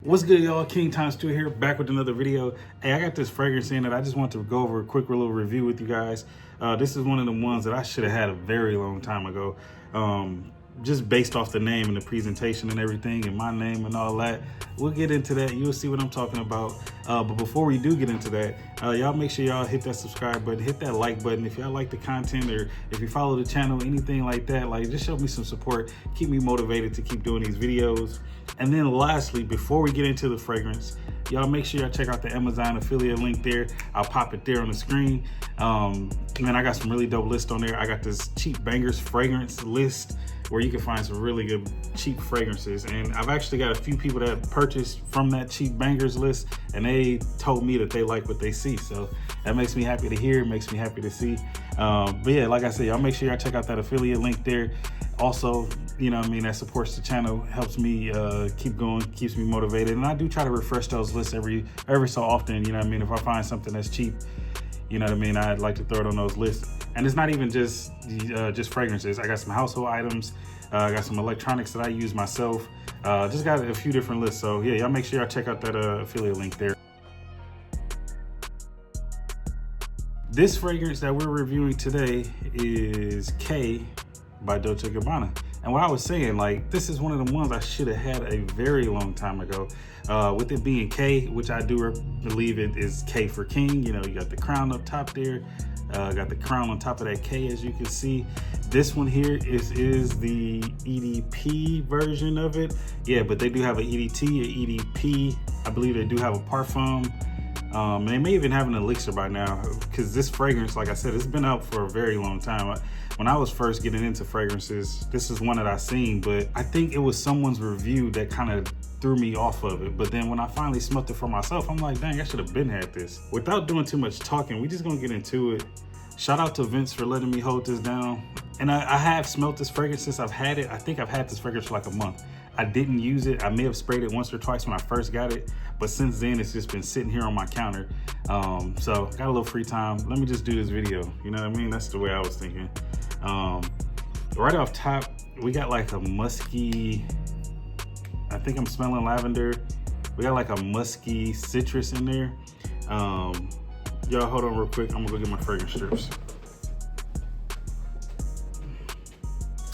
What's good, y'all? King Times 2 here, back with another video. Hey, I got this fragrance in that I just want to go over a quick little review with you guys. This is one of the ones that I should have had a very long time ago. Just based off the name and the presentation and everything and my name and all that. We'll get into that. You'll see what I'm talking about. But before we do get into that, y'all make sure y'all hit that subscribe button, hit that like button. If y'all like the content or if you follow the channel, anything like that, like just show me some support. Keep me motivated to keep doing these videos. And then lastly, before we get into the fragrance, y'all make sure y'all check out the Amazon affiliate link there. I'll pop it there on the screen. Man, I got some really dope lists on there. I got this cheap bangers fragrance list where you can find some really good cheap fragrances. And I've actually got a few people that purchased from that cheap bangers list and they told me that they like what they see. So that makes me happy to hear, makes me happy to see. But yeah, like I said, y'all make sure y'all check out that affiliate link there. Also, you know what I mean, that supports the channel, helps me keep going, keeps me motivated. And I do try to refresh those lists every so often, you know what I mean? If I find something that's cheap, you know what I mean, I'd like to throw it on those lists. And it's not even just fragrances. I got some household items. I got some electronics that I use myself. Just got a few different lists. So yeah, y'all make sure y'all check out that affiliate link there. This fragrance that we're reviewing today is K by Dolce Gabbana. And what I was saying, like, this is one of the ones I should have had a very long time ago. With it being K, which I do believe it is K for King. You know, you got the crown up top there. Got the crown on top of that K, as you can see. This one here is the EDP version of it. Yeah, but they do have an EDT, an EDP. I believe they do have a parfum. And they may even have an elixir by now, because this fragrance, like I said, it's been out for a very long time. When I was first getting into fragrances, this is one that I seen, but I think it was someone's review that kind of threw me off of it. But then when I finally smelled it for myself, I'm like, dang, I should have been had this. Without doing too much talking, we just gonna get into it. Shout out to Vince for letting me hold this down. And I have smelled this fragrance since I've had it. I think I've had this fragrance for like a month. I didn't use it. I may have sprayed it once or twice when I first got it, but since then it's just been sitting here on my counter. So got a little free time. Let me just do this video. You know what I mean? That's the way I was thinking. Right off top, we got like a musky, I think I'm smelling lavender. We got like a musky citrus in there. Y'all hold on real quick. I'm gonna go get my fragrance strips.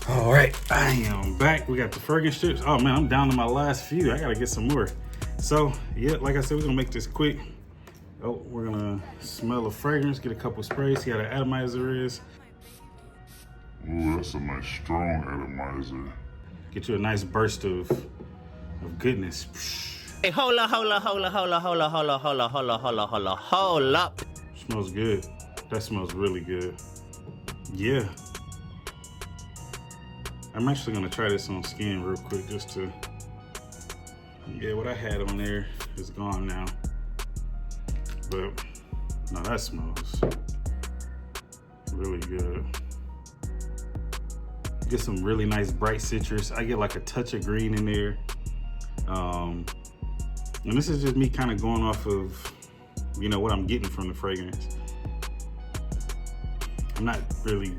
All right, I am back. We got the fragrance strips. Oh man, I'm down to my last few. I gotta get some more. So yeah, like I said, we're gonna make this quick. Oh, we're gonna smell the fragrance, get a couple sprays, see how the atomizer is. Ooh, that's a nice strong atomizer. Get you a nice burst of goodness. Hey, hold up. Smells good. That smells really good. Yeah. I'm actually gonna try this on skin real quick just to, yeah, what I had on there is gone now. But no, that smells really good. Get some really nice bright citrus. I get like a touch of green in there. And this is just me kind of going off of, you know, what I'm getting from the fragrance. I'm not really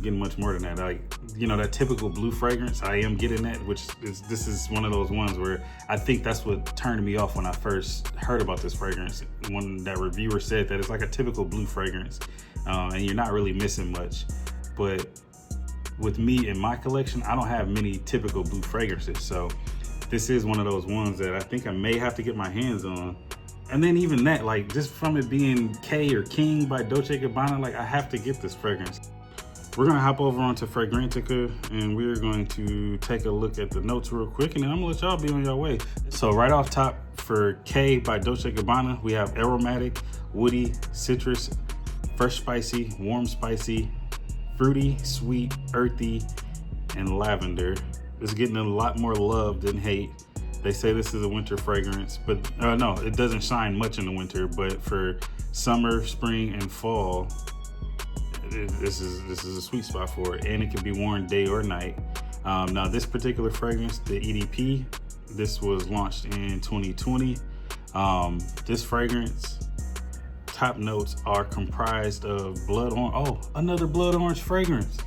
getting much more than that. Like, you know, that typical blue fragrance, I am getting that, which is, this is one of those ones where I think that's what turned me off when I first heard about this fragrance. When that reviewer said that it's like a typical blue fragrance, and you're not really missing much. But with me in my collection, I don't have many typical blue fragrances. So this is one of those ones that I think I may have to get my hands on. And then even that, like, just from it being K or King by Dolce Gabbana, like, I have to get this fragrance. We're gonna hop over onto Fragrantica and we're going to take a look at the notes real quick, and then I'm gonna let y'all be on your way. So right off top for K by Dolce Gabbana, we have aromatic, woody, citrus, fresh spicy, warm spicy, fruity, sweet, earthy, and lavender. It's getting a lot more love than hate. They say this is a winter fragrance, but no, it doesn't shine much in the winter, but for summer, spring, and fall, this is a sweet spot for it, and it can be worn day or night. Now this particular fragrance, the EDP, this was launched in 2020. This fragrance, top notes are comprised of blood orange. Oh, another blood orange fragrance.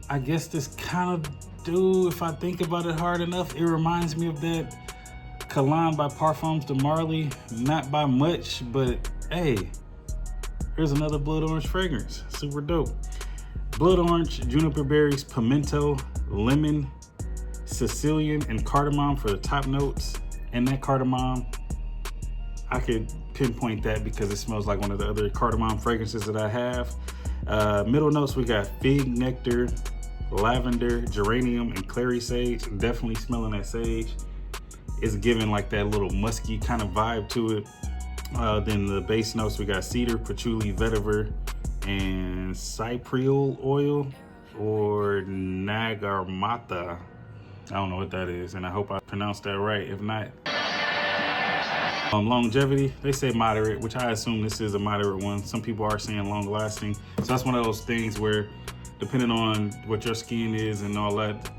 I guess this kind of do, if I think about it hard enough, it reminds me of that Cologne by Parfums de Marly. Not by much, but hey, here's another blood orange fragrance. Super dope. Blood orange, juniper berries, pimento, lemon, Sicilian, and cardamom for the top notes. And that cardamom, I could pinpoint that because it smells like one of the other cardamom fragrances that I have. Middle notes, we got fig, nectar, lavender, geranium, and clary sage. Definitely smelling that sage. It's giving like that little musky kind of vibe to it. Then the base notes, we got cedar, patchouli, vetiver, and cypriol oil or nagarmata. I don't know what that is, and I hope I pronounced that right. If not, longevity, they say moderate, which I assume this is a moderate one. Some people are saying long lasting. So that's one of those things where depending on what your skin is and all that,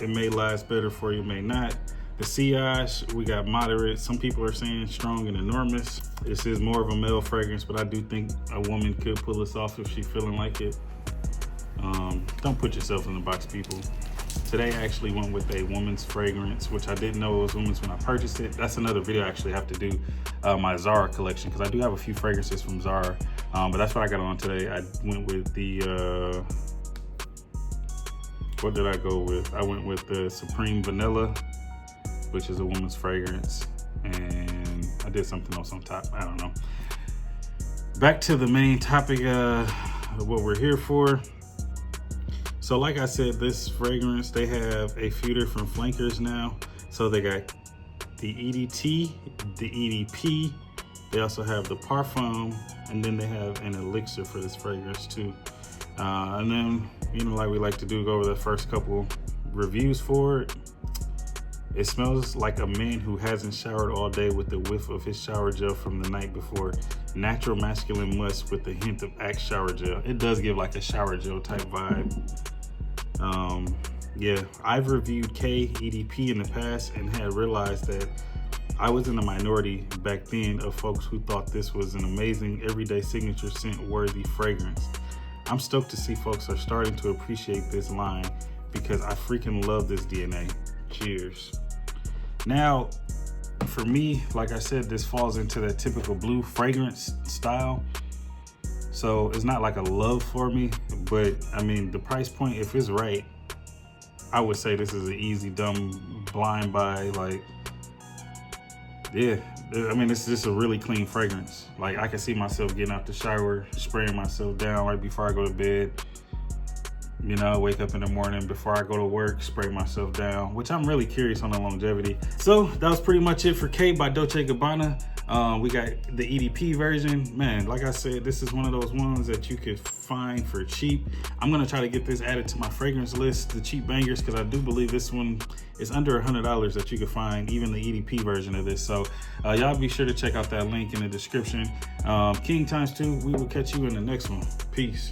it may last better for you, may not. The sillage, we got moderate. Some people are saying strong and enormous. This is more of a male fragrance, but I do think a woman could pull this off if she's feeling like it. Don't put yourself in the box, people. Today I actually went with a woman's fragrance, which I didn't know it was women's when I purchased it. That's another video I actually have to do, my Zara collection, because I do have a few fragrances from Zara, but that's what I got on today. I went with the, what did I go with? I went with the Supreme Vanilla, which is a woman's fragrance, and I did something else on top, I don't know. Back to the main topic of what we're here for. So like I said, this fragrance, they have a few different flankers now. So they got the EDT, the EDP, they also have the Parfum, and then they have an elixir for this fragrance too. And then, you know, like we like to do, go over the first couple reviews for it. It smells like a man who hasn't showered all day with the whiff of his shower gel from the night before. Natural masculine musk with a hint of Axe shower gel. It does give like a shower gel type vibe. Yeah, I've reviewed K EDP in the past and had realized that I was in the minority back then of folks who thought this was an amazing everyday signature scent worthy fragrance. I'm stoked to see folks are starting to appreciate this line because I freaking love this DNA. Cheers. Now, for me, like I said, this falls into that typical blue fragrance style. So it's not like a love for me, but I mean, the price point, if it's right, I would say this is an easy, dumb, blind buy. Like, yeah, I mean, it's just a really clean fragrance. Like, I can see myself getting out the shower, spraying myself down right before I go to bed. You know, wake up in the morning before I go to work, spray myself down, which I'm really curious on the longevity. So that was pretty much it for K by Dolce Gabbana. We got the EDP version. Man, like I said, this is one of those ones that you could find for cheap. I'm gonna try to get this added to my fragrance list, the cheap bangers, because I do believe this one is under $100 that you can find, even the EDP version of this. So y'all be sure to check out that link in the description. King ×2, we will catch you in the next one. Peace.